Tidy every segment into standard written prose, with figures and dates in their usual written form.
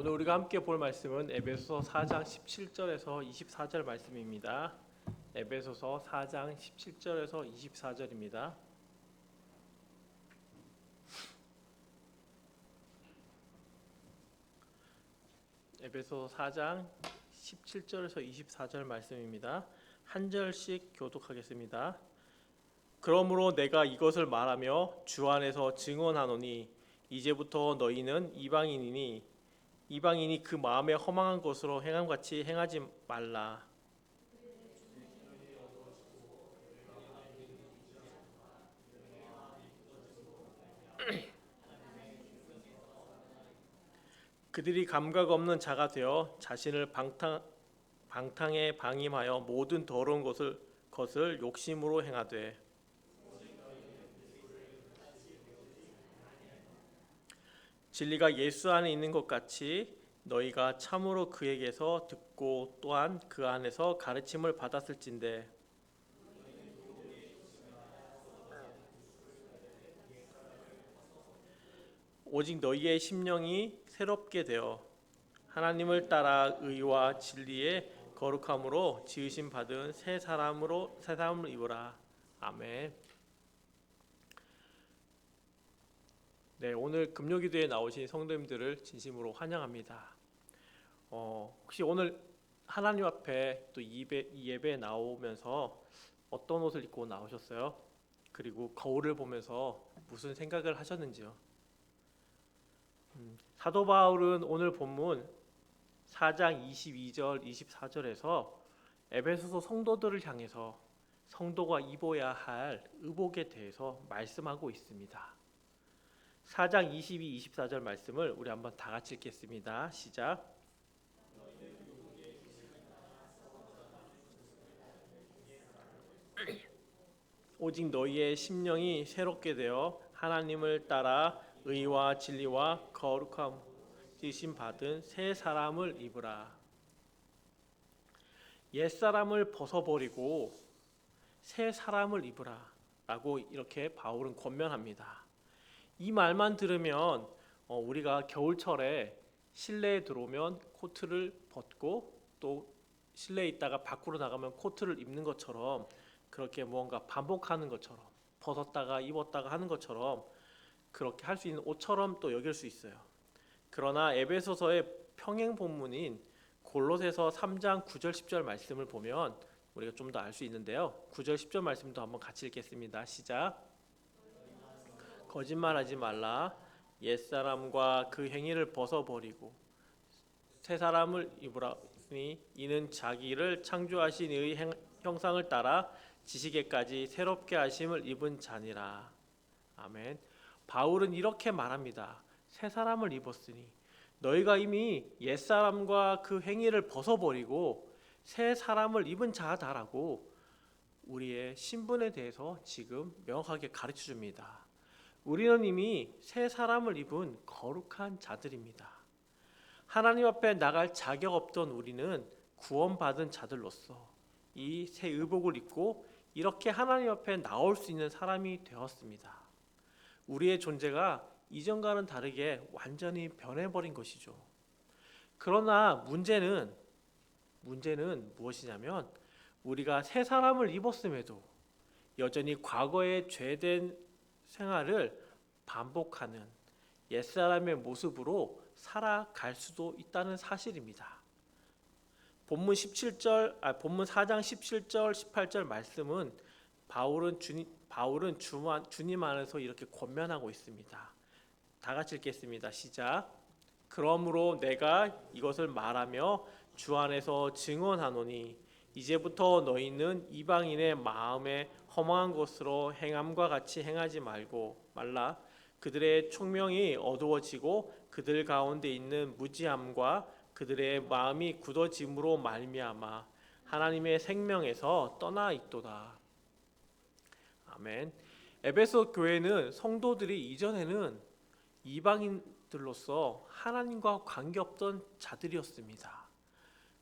오늘 우리가 함께 볼 말씀은 에베소서 4장 17절에서 24절 말씀입니다. 에베소서 4장 17절에서 24절입니다. 에베소서 4장 17절에서 24절 말씀입니다. 한 절씩 교독하겠습니다. 그러므로 내가 이것을 말하며 주 안에서 증언하노니 이제부터 너희는 이방인이 그 마음에 허망한 것으로 행함같이 행하지 말라. 그들이 감각 없는 자가 되어 자신을 방탕에 방임하여 모든 더러운 것을 욕심으로 행하되 진리가 예수 안에 있는 것 같이 너희가 참으로 그에게서 듣고 또한 그 안에서 가르침을 받았을진데 오직 너희의 심령이 새롭게 되어 하나님을 따라 의와 진리의 거룩함으로 지으심 받은 새 사람을 입으라. 아멘. 네, 오늘 금요기도에 나오신 성도님들을 진심으로 환영합니다. 혹시 오늘 하나님 앞에 또 이 예배에 나오면서 어떤 옷을 입고 나오셨어요? 그리고 거울을 보면서 무슨 생각을 하셨는지요? 사도 바울은 오늘 본문 4장 22절, 24절에서 에베소서 성도들을 향해서 성도가 입어야 할 의복에 대해서 말씀하고 있습니다. 4장 22, 24절 말씀을 우리 한번 다 같이 읽겠습니다. 시작. 오직 너희의 심령이 새롭게 되어 하나님을 따라 의와 진리와 거룩함 지으심 받은 새 사람을 입으라. 옛 사람을 벗어버리고 새 사람을 입으라 라고 이렇게 바울은 권면합니다. 이 말만 들으면 우리가 겨울철에 실내에 들어오면 코트를 벗고 또 실내에 있다가 밖으로 나가면 코트를 입는 것처럼 그렇게 무언가 반복하는 것처럼 벗었다가 입었다가 하는 것처럼 그렇게 할 수 있는 옷처럼 또 여길 수 있어요. 그러나 에베소서의 평행 본문인 골로새서 3장 9절 10절 말씀을 보면 우리가 좀 더 알 수 있는데요. 9절 10절 말씀도 한번 같이 읽겠습니다. 시작. 거짓말하지 말라. 옛사람과 그 행위를 벗어버리고 새 사람을 입으라니 이는 자기를 창조하신 이의 형상을 따라 지식에까지 새롭게 하심을 입은 자니라. 아멘. 바울은 이렇게 말합니다. 새 사람을 입었으니 너희가 이미 옛사람과 그 행위를 벗어버리고 새 사람을 입은 자다라고 우리의 신분에 대해서 지금 명확하게 가르쳐 줍니다. 우리는 이미 새 사람을 입은 거룩한 자들입니다. 하나님 앞에 나갈 자격 없던 우리는 구원받은 자들로서 이 새 의복을 입고 이렇게 하나님 앞에 나올 수 있는 사람이 되었습니다. 우리의 존재가 이전과는 다르게 완전히 변해버린 것이죠. 그러나 문제는 무엇이냐면 우리가 새 사람을 입었음에도 여전히 과거의 죄된 생활을 반복하는 옛사람의 모습으로 살아갈 수도 있다는 사실입니다. 본문 4장 17절 18절 말씀은 바울은 주님 안에서 이렇게 권면하고 있습니다. 다 같이 읽겠습니다. 시작. 그러므로 내가 이것을 말하며 주 안에서 증언하노니 이제부터 너희는 이방인의 마음에 허망한 것으로 행함과 같이 행하지 말라. 그들의 총명이 어두워지고 그들 가운데 있는 무지함과 그들의 마음이 굳어짐으로 말미암아 하나님의 생명에서 떠나 있도다. 아멘. 에베소 교회는 성도들이 이전에는 이방인들로서 하나님과 관계없던 자들이었습니다.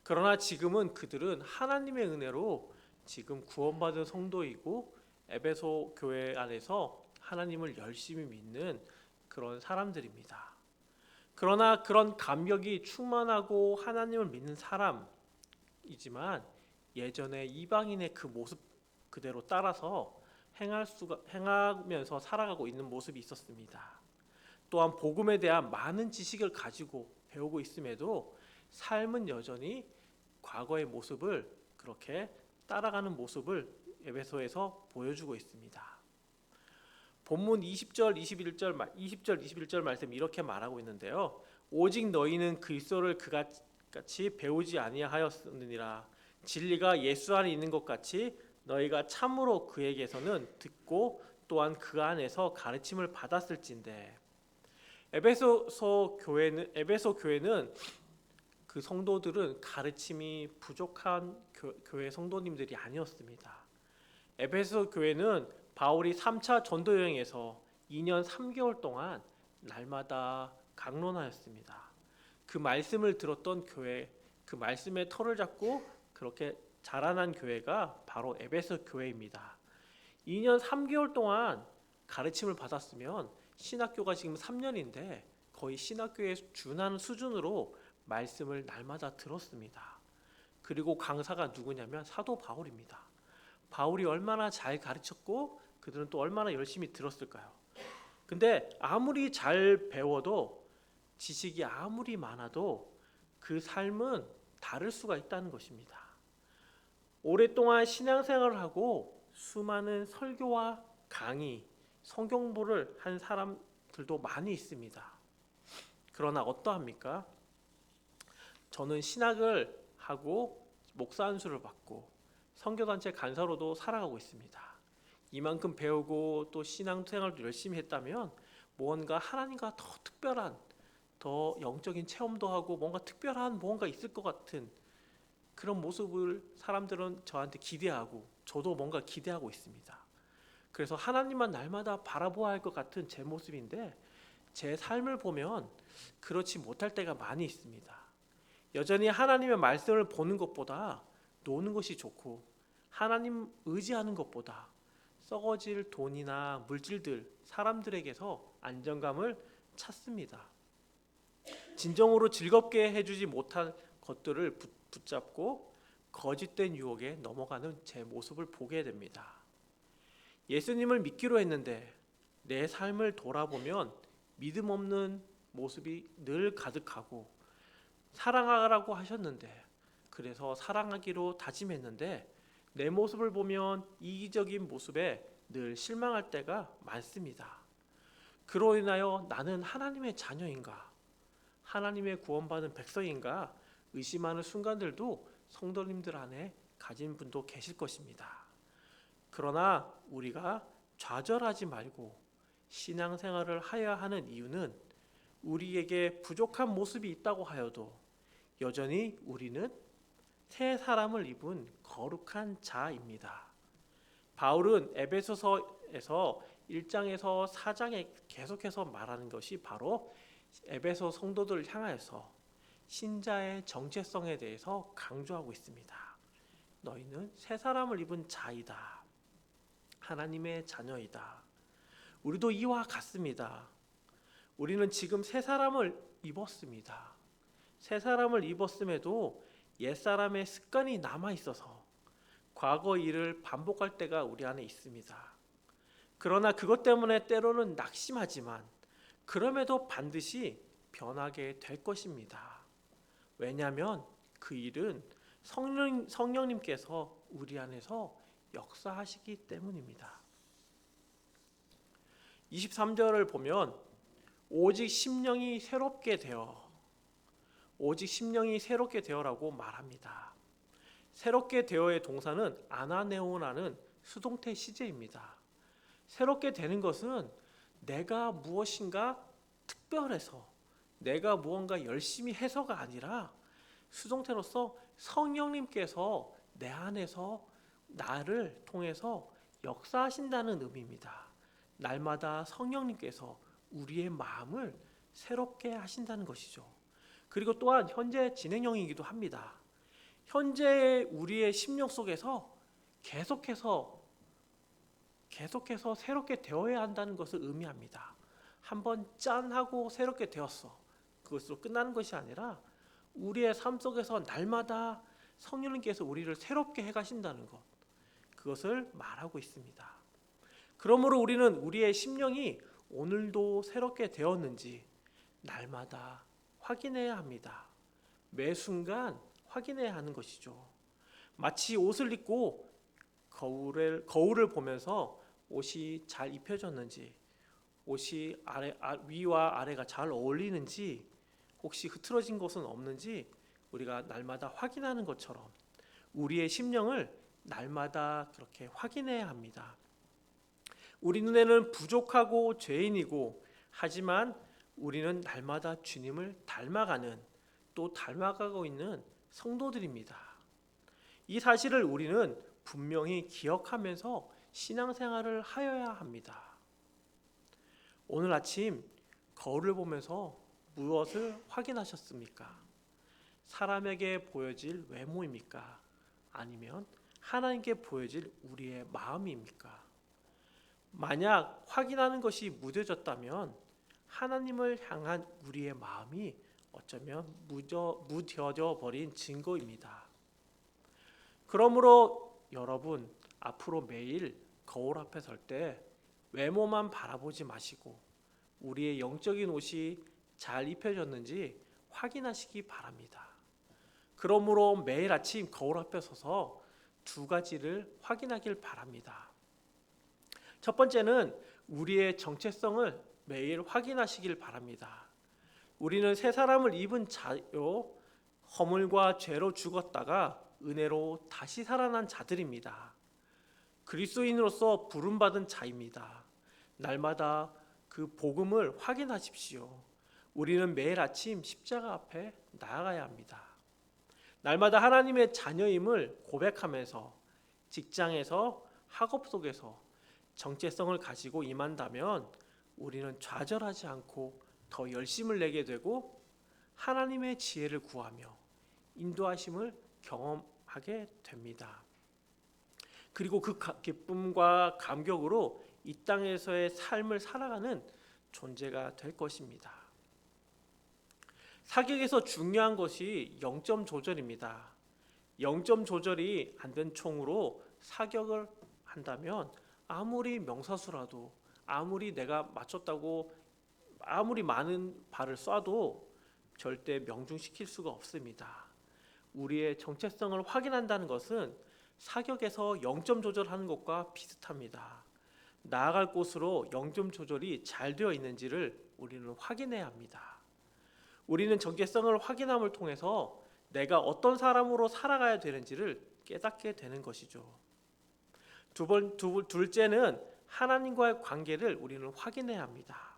그러나 지금은 그들은 하나님의 은혜로 지금 구원받은 성도이고 에베소 교회 안에서 하나님을 열심히 믿는 그런 사람들입니다. 그러나 그런 감격이 충만하고 하나님을 믿는 사람이지만 예전에 이방인의 그 모습 그대로 따라서 행하면서 살아가고 있는 모습이 있었습니다. 또한 복음에 대한 많은 지식을 가지고 배우고 있음에도 삶은 여전히 과거의 모습을 그렇게 따라가는 모습을 에베소에서 보여주고 있습니다. 본문 20절 21절 말씀 이렇게 말하고 있는데요. 오직 너희는 그리스도를 그같이 배우지 아니하였느니라. 진리가 예수 안에 있는 것 같이 너희가 참으로 그에게서는 듣고 또한 그 안에서 가르침을 받았을진데. 에베소 교회는 그 성도들은 가르침이 부족한 교회 성도님들이 아니었습니다. 에베소 교회는 바울이 3차 전도 여행에서 2년 3개월 동안 날마다 강론하였습니다. 그 말씀을 들었던 교회, 그 말씀의 털을 잡고 그렇게 자라난 교회가 바로 에베소 교회입니다. 2년 3개월 동안 가르침을 받았으면 신학교가 지금 3년인데 거의 신학교에 준하는 수준으로 말씀을 날마다 들었습니다. 그리고 강사가 누구냐면 사도 바울입니다. 바울이 얼마나 잘 가르쳤고 그들은 또 얼마나 열심히 들었을까요? 근데 아무리 잘 배워도 지식이 아무리 많아도 그 삶은 다를 수가 있다는 것입니다. 오랫동안 신앙생활을 하고 수많은 설교와 강의, 성경보를 한 사람들도 많이 있습니다. 그러나 어떠합니까? 저는 신학을 하고 목사 안수를 받고 선교단체 간사로도 살아가고 있습니다. 이만큼 배우고 또 신앙생활도 열심히 했다면 뭔가 하나님과 더 특별한, 더 영적인 체험도 하고 뭔가 특별한 뭔가 있을 것 같은 그런 모습을 사람들은 저한테 기대하고 저도 뭔가 기대하고 있습니다. 그래서 하나님만 날마다 바라보아야 할 것 같은 제 모습인데 제 삶을 보면 그렇지 못할 때가 많이 있습니다. 여전히 하나님의 말씀을 보는 것보다 노는 것이 좋고 하나님 의지하는 것보다 썩어질 돈이나 물질들, 사람들에게서 안정감을 찾습니다. 진정으로 즐겁게 해주지 못한 것들을 붙잡고 거짓된 유혹에 넘어가는 제 모습을 보게 됩니다. 예수님을 믿기로 했는데 내 삶을 돌아보면 믿음 없는 모습이 늘 가득하고 사랑하라고 하셨는데 그래서 사랑하기로 다짐했는데 내 모습을 보면 이기적인 모습에 늘 실망할 때가 많습니다. 그로 인하여 나는 하나님의 자녀인가? 하나님의 구원받은 백성인가? 의심하는 순간들도 성도님들 안에 가진 분도 계실 것입니다. 그러나 우리가 좌절하지 말고 신앙생활을 하여야 하는 이유는 우리에게 부족한 모습이 있다고 하여도 여전히 우리는 새 사람을 입은 거룩한 자입니다. 바울은 에베소서에서 1장에서 4장에 계속해서 말하는 것이 바로 에베소 성도들을 향하여서 신자의 정체성에 대해서 강조하고 있습니다. 너희는 새 사람을 입은 자이다. 하나님의 자녀이다. 우리도 이와 같습니다. 우리는 지금 새 사람을 입었습니다. 새 사람을 입었음에도 옛사람의 습관이 남아있어서 과거 일을 반복할 때가 우리 안에 있습니다. 그러나 그것 때문에 때로는 낙심하지만 그럼에도 반드시 변하게 될 것입니다. 왜냐하면 그 일은 성령님께서 우리 안에서 역사하시기 때문입니다. 23절을 보면 오직 심령이 새롭게 되어라고 말합니다. 새롭게 되어의 동사는 아나네오라는 수동태 시제입니다. 새롭게 되는 것은 내가 무엇인가 특별해서 내가 무언가 열심히 해서가 아니라 수동태로서 성령님께서 내 안에서 나를 통해서 역사하신다는 의미입니다. 날마다 성령님께서 우리의 마음을 새롭게 하신다는 것이죠. 그리고 또한 현재 진행형이기도 합니다. 현재 우리의 심령 속에서 계속해서 새롭게 되어야 한다는 것을 의미합니다. 한번 짠 하고 새롭게 되었어. 그것으로 끝나는 것이 아니라 우리의 삶 속에서 날마다 성령님께서 우리를 새롭게 해가신다는 것, 그것을 말하고 있습니다. 그러므로 우리는 우리의 심령이 오늘도 새롭게 되었는지 날마다 확인해야 합니다. 매 순간 확인해야 하는 것이죠. 마치 옷을 입고 거울을 보면서 옷이 잘 입혀졌는지, 옷이 위와 아래가 잘 어울리는지, 혹시 흐트러진 것은 없는지 우리가 날마다 확인하는 것처럼 우리의 심령을 날마다 그렇게 확인해야 합니다. 우리 눈에는 부족하고 죄인이고, 하지만 우리는 날마다 주님을 닮아가는, 또 닮아가고 있는 성도들입니다. 이 사실을 우리는 분명히 기억하면서 신앙생활을 하여야 합니다. 오늘 아침 거울을 보면서 무엇을 확인하셨습니까? 사람에게 보여질 외모입니까? 아니면 하나님께 보여질 우리의 마음입니까? 만약 확인하는 것이 무뎌졌다면 하나님을 향한 우리의 마음이 어쩌면 무뎌져 버린 증거입니다. 그러므로 여러분, 앞으로 매일 거울 앞에 설 때 외모만 바라보지 마시고 우리의 영적인 옷이 잘 입혀졌는지 확인하시기 바랍니다. 그러므로 매일 아침 거울 앞에 서서 두 가지를 확인하길 바랍니다. 첫 번째는 우리의 정체성을 매일 확인하시길 바랍니다. 우리는 새 사람을 입은 자요, 허물과 죄로 죽었다가 은혜로 다시 살아난 자들입니다. 그리스도인으로서 부름받은 자입니다. 날마다 그 복음을 확인하십시오. 우리는 매일 아침 십자가 앞에 나아가야 합니다. 날마다 하나님의 자녀임을 고백하면서 직장에서, 학업 속에서 정체성을 가지고 임한다면 우리는 좌절하지 않고 더 열심을 내게 되고 하나님의 지혜를 구하며 인도하심을 경험하게 됩니다. 그리고 그 기쁨과 감격으로 이 땅에서의 삶을 살아가는 존재가 될 것입니다. 사격에서 중요한 것이 0점 조절입니다. 0점 조절이 안 된 총으로 사격을 한다면 아무리 명사수라도, 아무리 내가 맞췄다고 아무리 많은 발을 쏴도 절대 명중시킬 수가 없습니다. 우리의 정체성을 확인한다는 것은 사격에서 0점 조절하는 것과 비슷합니다. 나아갈 곳으로 0점 조절이 잘 되어 있는지를 우리는 확인해야 합니다. 우리는 정체성을 확인함을 통해서 내가 어떤 사람으로 살아가야 되는지를 깨닫게 되는 것이죠. 둘째는 하나님과의 관계를 우리는 확인해야 합니다.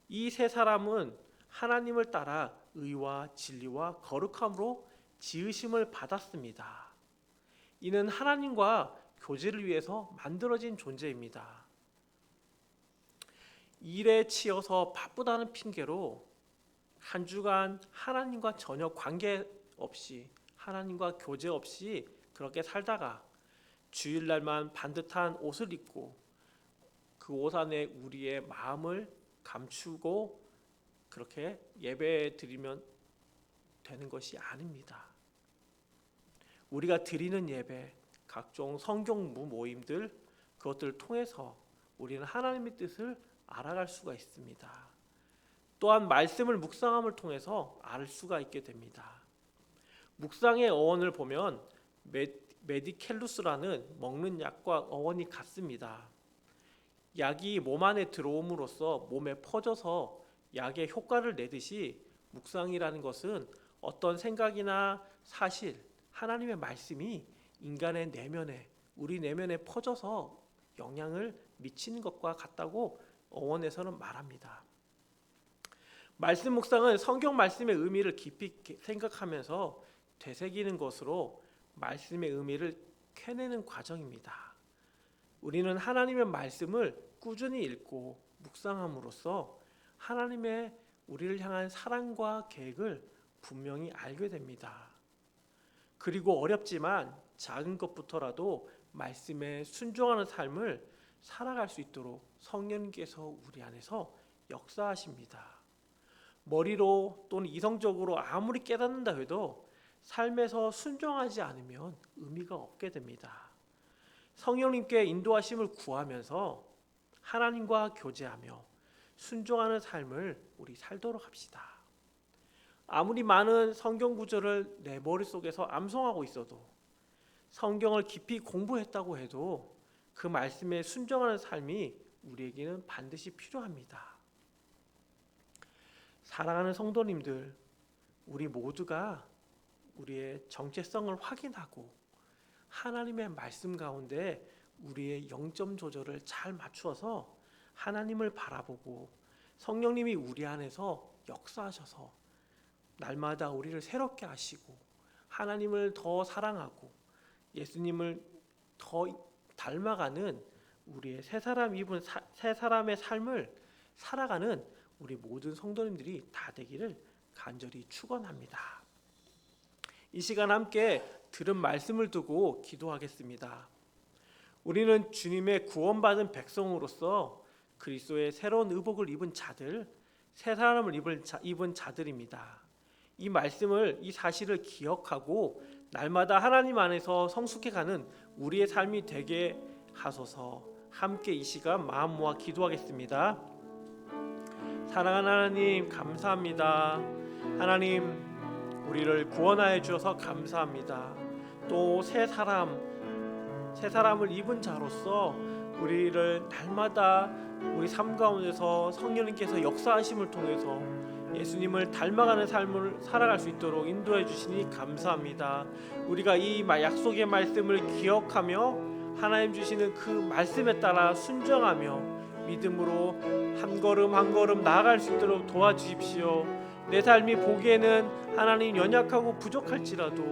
이 세 사람은 하나님을 따라 의와 진리와 거룩함으로 지으심을 받았습니다. 이는 하나님과 교제를 위해서 만들어진 존재입니다. 일에 치여서 바쁘다는 핑계로 한 주간 하나님과 전혀 관계 없이, 하나님과 교제 없이 그렇게 살다가 주일날만 반듯한 옷을 입고 그 옷 안에 우리의 마음을 감추고 그렇게 예배 드리면 되는 것이 아닙니다. 우리가 드리는 예배, 각종 성경무 모임들, 그것들을 통해서 우리는 하나님의 뜻을 알아갈 수가 있습니다. 또한 말씀을 묵상함을 통해서 알 수가 있게 됩니다. 묵상의 어원을 보면 메디켈루스라는 먹는 약과 어원이 같습니다. 약이 몸 안에 들어옴으로써 몸에 퍼져서 약의 효과를 내듯이 묵상이라는 것은 어떤 생각이나 사실, 하나님의 말씀이 인간의 내면에, 우리 내면에 퍼져서 영향을 미치는 것과 같다고 어원에서는 말합니다. 말씀 묵상은 성경 말씀의 의미를 깊이 생각하면서 되새기는 것으로 말씀의 의미를 캐내는 과정입니다. 우리는 하나님의 말씀을 꾸준히 읽고 묵상함으로써 하나님의 우리를 향한 사랑과 계획을 분명히 알게 됩니다. 그리고 어렵지만 작은 것부터라도 말씀에 순종하는 삶을 살아갈 수 있도록 성령님께서 우리 안에서 역사하십니다. 머리로 또는 이성적으로 아무리 깨닫는다 해도 삶에서 순종하지 않으면 의미가 없게 됩니다. 성령님께 인도하심을 구하면서 하나님과 교제하며 순종하는 삶을 우리 살도록 합시다. 아무리 많은 성경 구절을 내 머릿속에서 암송하고 있어도, 성경을 깊이 공부했다고 해도 그 말씀에 순종하는 삶이 우리에게는 반드시 필요합니다. 사랑하는 성도님들, 우리 모두가 우리의 정체성을 확인하고 하나님의 말씀 가운데 우리의 영점 조절을 잘 맞추어서 하나님을 바라보고 성령님이 우리 안에서 역사하셔서 날마다 우리를 새롭게 하시고 하나님을 더 사랑하고 예수님을 더 닮아가는 우리의 새 사람의 삶을 살아가는 우리 모든 성도님들이 다 되기를 간절히 축원합니다. 이 시간 함께 들은 말씀을 두고 기도하겠습니다. 우리는 주님의 구원받은 백성으로서 그리스도의 새로운 의복을 입은 자들, 새 사람을 입은 자들입니다. 이 말씀을, 이 사실을 기억하고 날마다 하나님 안에서 성숙해가는 우리의 삶이 되게 하소서. 함께 이 시간 마음 모아 기도하겠습니다. 사랑하는 하나님, 감사합니다. 하나님, 우리를 구원하여 주셔서 감사합니다. 또 새 사람을 입은 자로서 우리를 날마다 우리 삶 가운데서 성령님께서 역사하심을 통해서 예수님을 닮아가는 삶을 살아갈 수 있도록 인도해 주시니 감사합니다. 우리가 이 약속의 말씀을 기억하며 하나님 주시는 그 말씀에 따라 순종하며 믿음으로 한 걸음 한 걸음 나아갈 수 있도록 도와주십시오. 내 삶이 보기에는 하나님 연약하고 부족할지라도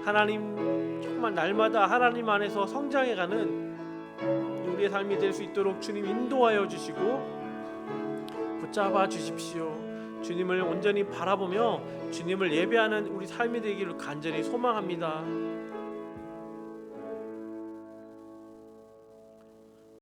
하나님 정말 날마다 하나님 안에서 성장해가는 우리의 삶이 될 수 있도록 주님 인도하여 주시고 붙잡아 주십시오. 주님을 온전히 바라보며 주님을 예배하는 우리 삶이 되기를 간절히 소망합니다.